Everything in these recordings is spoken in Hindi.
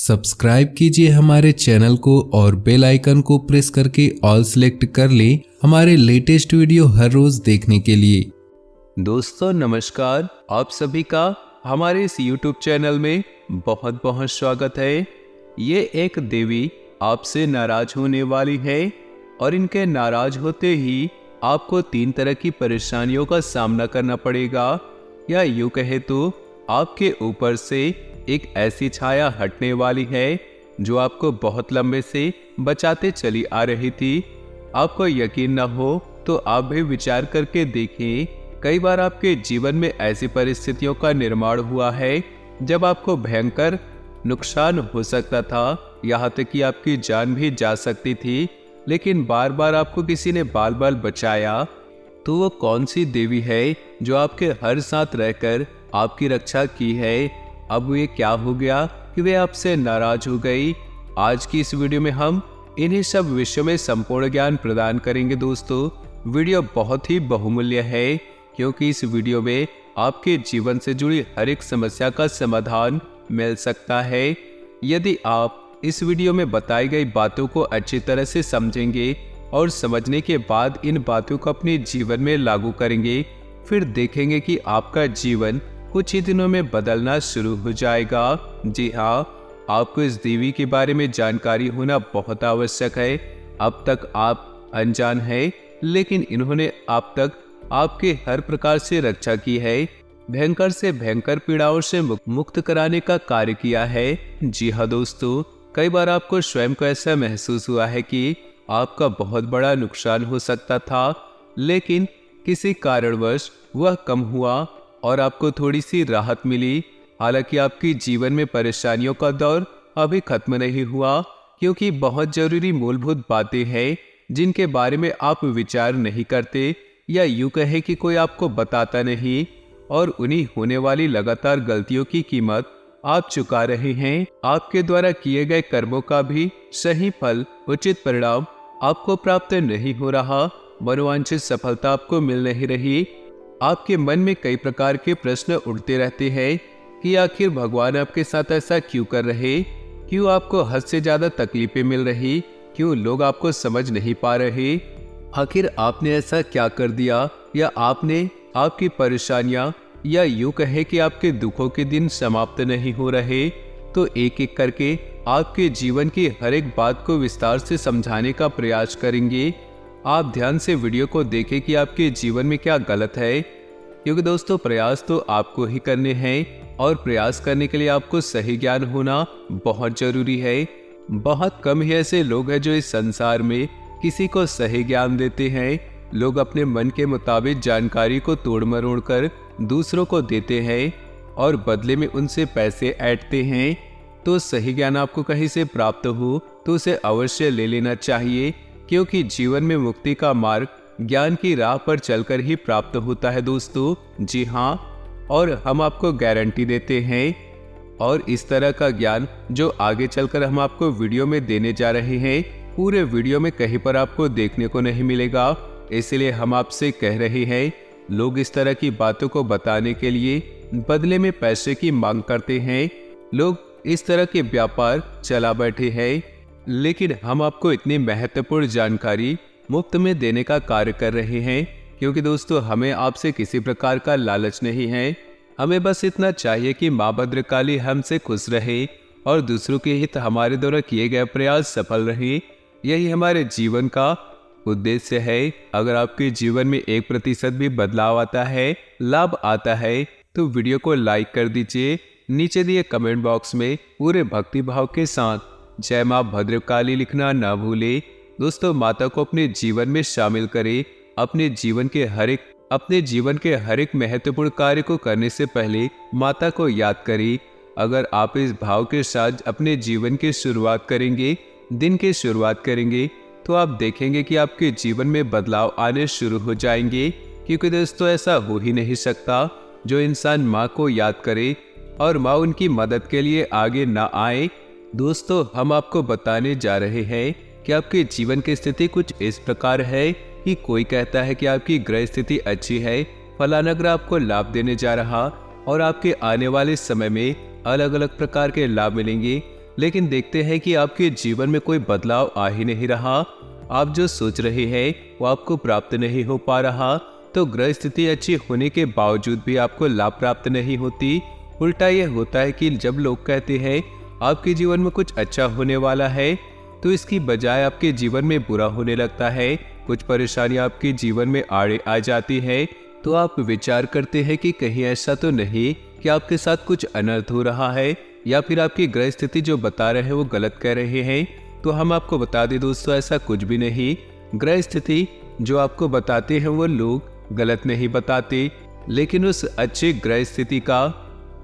सब्सक्राइब कीजिए हमारे चैनल को और बेल आइकन को प्रेस करके ऑल सेलेक्ट कर लें हमारे लेटेस्ट वीडियो हर रोज देखने के लिए। दोस्तों नमस्कार, आप सभी का हमारे इस YouTube चैनल में बहुत बहुत स्वागत है। ये एक देवी आपसे नाराज होने वाली है और इनके नाराज होते ही आपको 3 तरह की परेशानियों का सामना करना पड़ेगा, या यूं कहे तो आपके ऊपर से एक ऐसी छाया हटने वाली है जो आपको बहुत लंबे से बचाते चली आ रही थी। आपको यकीन न हो तो आप भी विचार करके देखें, कई बार आपके जीवन में ऐसी परिस्थितियों का निर्माण हुआ है जब आपको भयंकर नुकसान हो सकता था, यहाँ तक कि आपकी जान भी जा सकती थी, लेकिन बार बार आपको किसी ने बाल बाल बचाया। तो वो कौन सी देवी है जो आपके हर साथ रहकर आपकी रक्षा की है? अब ये क्या हो गया कि वे आपसे नाराज हो गई? आज की इस वीडियो में हम इन्हीं सब विषयों में संपूर्ण ज्ञान प्रदान करेंगे। दोस्तों वीडियो बहुत ही बहुमूल्य है, क्योंकि इस वीडियो में आपके जीवन से जुड़ी हर एक समस्या का समाधान मिल सकता है। यदि आप इस वीडियो में बताई गई बातों को अच्छी तरह से समझेंगे और समझने के बाद इन बातों को अपने जीवन में लागू करेंगे, फिर देखेंगे कि आपका जीवन कुछ ही दिनों में बदलना शुरू हो जाएगा। जी हाँ, आपको इस देवी के बारे में जानकारी होना बहुत आवश्यक है। अब तक आप अनजान हैं, लेकिन इन्होंने अब तक आपके हर प्रकार से रक्षा की है, भयंकर से भयंकर पीड़ाओं से मुक्त कराने का कार्य किया है। जी हाँ दोस्तों, कई बार आपको स्वयं को ऐसा महसूस हुआ है कि आपका बहुत बड़ा नुकसान हो सकता था, लेकिन किसी कारणवश वह कम हुआ और आपको थोड़ी सी राहत मिली। हालांकि आपकी जीवन में परेशानियों का दौर अभी खत्म नहीं हुआ, क्योंकि बहुत जरूरी मूलभूत बातें हैं जिनके बारे में आप विचार नहीं करते, या यूं कहे कि कोई आपको बताता नहीं, और उन्हीं होने वाली लगातार गलतियों की कीमत आप चुका रहे हैं। आपके द्वारा किए गए कर्मों का भी सही फल, उचित परिणाम आपको प्राप्त नहीं हो रहा, मनोवांछित सफलता आपको मिल नहीं रही। आपके मन में कई प्रकार के प्रश्न उठते रहते हैं कि आखिर भगवान आपके साथ ऐसा क्यों कर रहे, क्यों आपको हद से ज्यादा तकलीफें मिल रही, क्यों लोग आपको समझ नहीं पा रहे, आखिर आपने ऐसा क्या कर दिया, या आपने आपकी परेशानियां, या यूं कहे कि आपके दुखों के दिन समाप्त नहीं हो रहे। तो एक एक करके आपके जीवन की हर एक बात को विस्तार से समझाने का प्रयास करेंगे। आप ध्यान से वीडियो को देखें कि आपके जीवन में क्या गलत है, क्योंकि दोस्तों प्रयास तो आपको ही करने हैं, और प्रयास करने के लिए आपको सही ज्ञान होना बहुत जरूरी है। बहुत कम ही ऐसे लोग हैं जो इस संसार में किसी को सही ज्ञान देते हैं। लोग अपने मन के मुताबिक जानकारी को तोड़ मरोड़ कर दूसरों को देते हैं और बदले में उनसे पैसे ऐंठते हैं। तो सही ज्ञान आपको कहीं से प्राप्त हो तो उसे अवश्य ले लेना चाहिए, क्योंकि जीवन में मुक्ति का मार्ग ज्ञान की राह पर चलकर ही प्राप्त होता है दोस्तों। जी हाँ, और हम आपको गारंटी देते हैं, और इस तरह का ज्ञान जो आगे चलकर हम आपको वीडियो में देने जा रहे हैं, पूरे वीडियो में कहीं पर आपको देखने को नहीं मिलेगा। इसलिए हम आपसे कह रहे हैं, लोग इस तरह की बातों को बताने के लिए बदले में पैसे की मांग करते हैं। लोग इस तरह के व्यापार चला बैठे हैं, लेकिन हम आपको इतनी महत्वपूर्ण जानकारी मुफ्त में देने का कार्य कर रहे हैं, क्योंकि दोस्तों हमें आपसे किसी प्रकार का लालच नहीं है। हमें बस इतना चाहिए कि माँ भद्रकाली हमसे खुश रहे और दूसरों के हित हमारे द्वारा किए गए प्रयास सफल रहे। यही हमारे जीवन का उद्देश्य है। अगर आपके जीवन में 1% भी बदलाव आता है, लाभ आता है, तो वीडियो को लाइक कर दीजिए। नीचे दिए कमेंट बॉक्स में पूरे भक्ति भाव के साथ जय माँ भद्रकाली लिखना ना भूले। दोस्तों माता को अपने जीवन में शामिल करें। अपने जीवन के हर एक महत्वपूर्ण कार्य को करने से पहले माता को याद करें। अगर आप इस भाव के साथ अपने जीवन की शुरुआत करेंगे, दिन की शुरुआत करेंगे, तो आप देखेंगे कि आपके जीवन में बदलाव आने शुरू हो जाएंगे। क्योंकि दोस्तों ऐसा हो ही नहीं सकता जो इंसान माँ को याद करे और माँ उनकी मदद के लिए आगे ना आए। दोस्तों हम आपको बताने जा रहे हैं कि आपके जीवन की स्थिति कुछ इस प्रकार है कि कोई कहता है कि आपकी ग्रह स्थिति अच्छी है, फलाना ग्रह आपको लाभ देने जा रहा, और आपके आने वाले समय में अलग अलग प्रकार के लाभ मिलेंगे। लेकिन देखते हैं कि आपके जीवन में कोई बदलाव आ ही नहीं रहा। आप जो सोच रहे हैं वो आपको प्राप्त नहीं हो पा रहा। तो ग्रह स्थिति अच्छी होने के बावजूद भी आपको लाभ प्राप्त नहीं होती। उल्टा यह होता है कि जब लोग कहते हैं आपके जीवन में कुछ अच्छा होने वाला है, तो इसकी बजाय आपके जीवन में बुरा होने लगता है। कुछ परेशानियां आपके जीवन में आड़े आ जाती है। तो आप विचार करते हैं कि कहीं ऐसा तो नहीं कि आपके साथ कुछ अनर्थ हो रहा है, या फिर आपकी ग्रह स्थिति जो बता रहे हैं वो गलत कह रहे हैं। तो हम आपको बता दें दोस्तों, ऐसा कुछ भी नहीं। ग्रह स्थिति जो आपको बताते हैं वो लोग गलत नहीं बताते, लेकिन उस अच्छी ग्रह स्थिति का,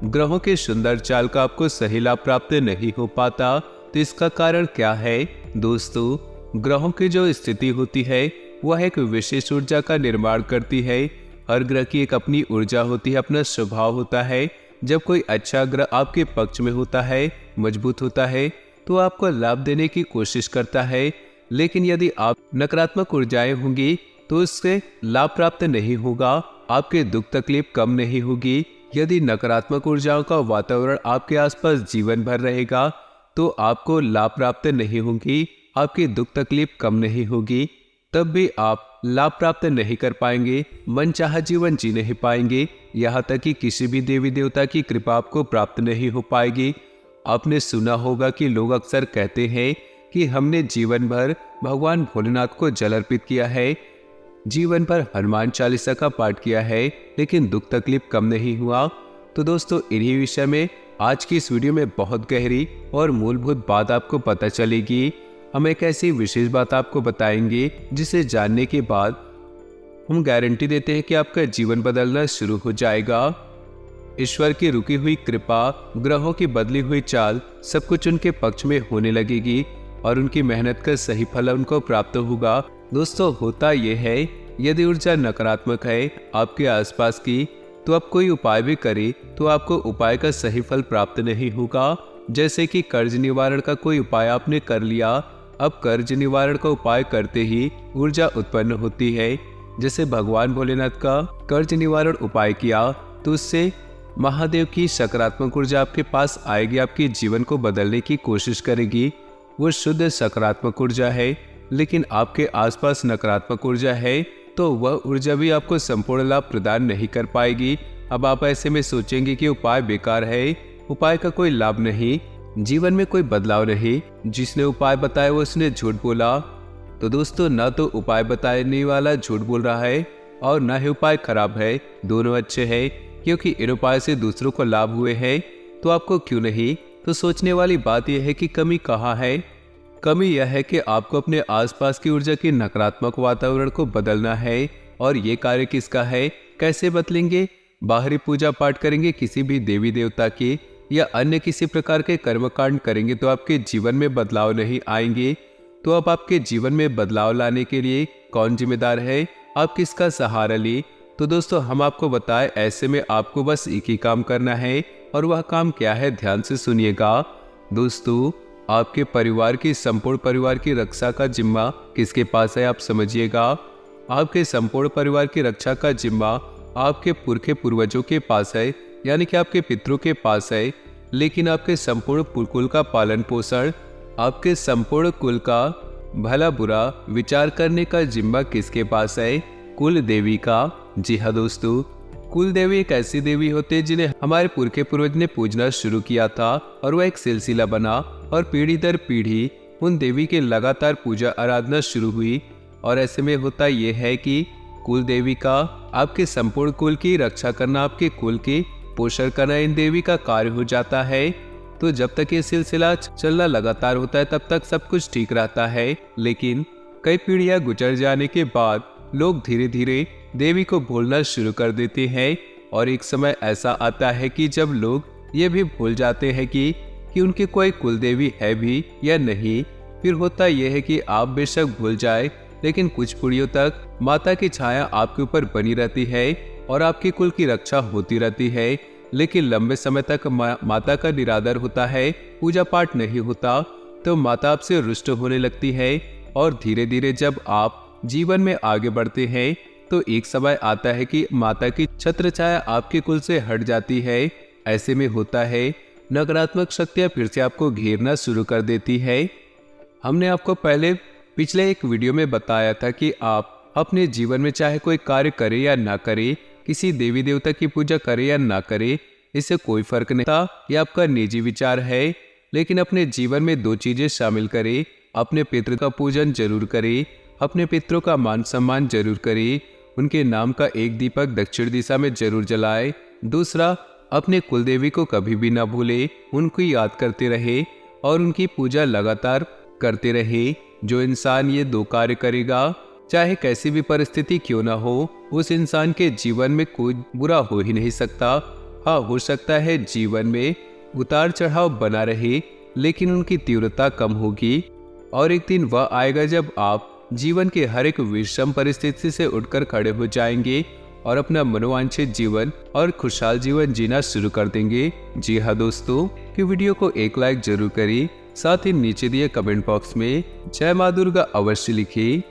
ग्रहों के सुंदर चाल का आपको सही लाभ प्राप्त नहीं हो पाता। तो इसका कारण क्या है दोस्तों? ग्रहों की जो स्थिति होती है वह एक विशेष ऊर्जा का निर्माण करती है। हर ग्रह की एक अपनी ऊर्जा होती है, अपना स्वभाव होता है। जब कोई अच्छा ग्रह आपके पक्ष में होता है, मजबूत होता है, तो आपको लाभ देने की कोशिश करता है। लेकिन यदि आप नकारात्मक ऊर्जाएं होंगी तो उससे लाभ प्राप्त नहीं होगा, आपके दुख तकलीफ कम नहीं होगी। यदि नकारात्मक ऊर्जाओं का वातावरण आपके आसपास जीवन भर रहेगा तो आपको लाभ प्राप्त नहीं होगी, आपकी दुख तकलीफ कम नहीं होगी, तब भी आप लाभ प्राप्त नहीं कर पाएंगे, मनचाहा जीवन जी नहीं पाएंगे। यहाँ तक कि किसी भी देवी देवता की कृपा आपको प्राप्त नहीं हो पाएगी। आपने सुना होगा कि लोग अक्सर कहते हैं कि हमने जीवन भर भगवान भोलेनाथ को जल अर्पित किया है, जीवन भर हनुमान चालीसा का पाठ किया है, लेकिन दुख तकलीफ कम नहीं हुआ। तो दोस्तों, इन्हीं विषय में आज की इस वीडियो में बहुत गहरी और मूलभूत बात आपको पता चलेगी। हम एक ऐसी विशेष बात आपको बताएंगे जिसे जानने के बाद हम गारंटी देते हैं कि आपका जीवन बदलना शुरू हो जाएगा। ईश्वर की रुकी हुई कृपा, ग्रहों की बदली हुई चाल, सब कुछ उनके पक्ष में होने लगेगी और उनकी मेहनत का सही फल उनको प्राप्त होगा। दोस्तों, होता यह है, यदि ऊर्जा नकारात्मक है आपके आसपास की, तो आप कोई उपाय भी करें तो आपको उपाय का सही फल प्राप्त नहीं होगा। जैसे कि कर्ज निवारण का कोई उपाय आपने कर लिया, अब कर्ज निवारण का उपाय करते ही ऊर्जा उत्पन्न होती है। जैसे भगवान भोलेनाथ का कर्ज निवारण उपाय किया तो उससे महादेव की सकारात्मक ऊर्जा आपके पास आएगी, आपके जीवन को बदलने की कोशिश करेगी। वो शुद्ध सकारात्मक ऊर्जा है, लेकिन आपके आसपास नकारात्मक ऊर्जा है तो वह ऊर्जा भी आपको संपूर्ण लाभ प्रदान नहीं कर पाएगी। अब आप ऐसे में सोचेंगे कि उपाय बेकार है, उपाय का कोई लाभ नहीं, जीवन में कोई बदलाव नहीं, जिसने उपाय बताया वो उसने झूठ बोला। तो दोस्तों, ना तो उपाय बताने वाला झूठ बोल रहा है और ना ही उपाय खराब है, दोनों अच्छे हैं, क्योंकि इन उपाय से दूसरों को लाभ हुए हैं, तो आपको क्यों नहीं। तो सोचने वाली बात यह है कि कमी कहाँ है। कमी यह है कि आपको अपने आसपास की ऊर्जा के नकारात्मक वातावरण को बदलना है। और ये कार्य किसका है, कैसे बदलेंगे? बाहरी पूजा पाठ करेंगे किसी भी देवी देवता की, या अन्य किसी प्रकार के कर्मकांड करेंगे तो आपके जीवन में बदलाव नहीं आएंगे। तो अब आपके जीवन में बदलाव लाने के लिए कौन जिम्मेदार है, आप किसका सहारा ले? तो दोस्तों, हम आपको बताएं, ऐसे में आपको बस एक ही काम करना है, और वह काम क्या है, ध्यान से सुनिएगा। दोस्तों, आपके परिवार की, संपूर्ण परिवार की रक्षा का जिम्मा किसके पास है, आप समझिएगा। आपके संपूर्ण परिवार की रक्षा का जिम्मा आपके पुरखे पूर्वजों के पास है, यानी कि आपके पितरों के पास है। लेकिन आपके संपूर्ण कुल का पालन पोषण, आपके संपूर्ण कुल का भला बुरा विचार करने का जिम्मा किसके पास है, कुल देवी का। जी हाँ दोस्तों, कुल देवी एक ऐसी देवी होते हैं जिन्हें हमारे पुरखे पूर्वज ने पूजना शुरू किया था, और वह एक सिलसिला बना और पीढ़ी दर पीढ़ी उन देवी के लगातार पूजा आराधना शुरू हुई। और ऐसे में होता यह है कि कुल देवी का, आपके संपूर्ण कुल की रक्षा करना, आपके कुल की पोषण करना इन देवी का कार्य हो जाता है। तो जब तक ये सिलसिला चलना लगातार होता है तब तक सब कुछ ठीक रहता है। लेकिन कई पीढ़ियां गुजर जाने के बाद लोग धीरे धीरे देवी को भूलना शुरू कर देते हैं, और एक समय ऐसा आता है कि जब लोग ये भी भूल जाते हैं कि उनकी कोई कुल देवी है भी या नहीं। फिर होता यह है कि आप बेशक भूल जाए, लेकिन कुछ पीढ़ियों तक माता की छाया आपके ऊपर बनी रहती है और आपकी कुल की रक्षा होती रहती है। लेकिन लंबे समय तक माता का निरादर होता है, पूजा पाठ नहीं होता, तो माता आपसे रुष्ट होने लगती है। और धीरे धीरे जब आप जीवन में आगे बढ़ते हैं तो एक समय आता है कि माता की छत्र छाया आपके कुल से हट जाती है। ऐसे में होता है, नकारात्मक शक्तियाँ फिर से आपको घेरना शुरू कर देती है। हमने आपको पिछले एक वीडियो में बताया था कि आप अपने जीवन में चाहे कोई कार्य करे या ना करे, किसी देवी देवता की पूजा करे या ना करे, इससे कोई फर्क नहीं था। यह आपका निजी विचार है, लेकिन अपने जीवन में 2 चीजें शामिल करें। अपने पितृ का पूजन जरूर करें, अपने पितरों का मान सम्मान जरूर करें, उनके नाम का एक दीपक दक्षिण दिशा में जरूर जलाए। दूसरा, अपने कुलदेवी को कभी भी ना भूले, उनको याद करते रहे और उनकी पूजा लगातार करते रहे। जो इंसान ये 2 कार्य करेगा, चाहे कैसी भी परिस्थिति क्यों ना हो, उस इंसान के जीवन में कोई बुरा हो ही नहीं सकता। हाँ, हो सकता है जीवन में उतार चढ़ाव बना रहे, लेकिन उनकी तीव्रता कम होगी और एक दिन वह आएगा जब आप जीवन के हर एक विषम परिस्थिति से उठकर खड़े हो जाएंगे और अपना मनोवांछित जीवन और खुशहाल जीवन जीना शुरू कर देंगे। जी हाँ दोस्तों, कि वीडियो को एक लाइक जरूर करें, साथ ही नीचे दिए कमेंट बॉक्स में जय माँ दुर्गा अवश्य लिखिए।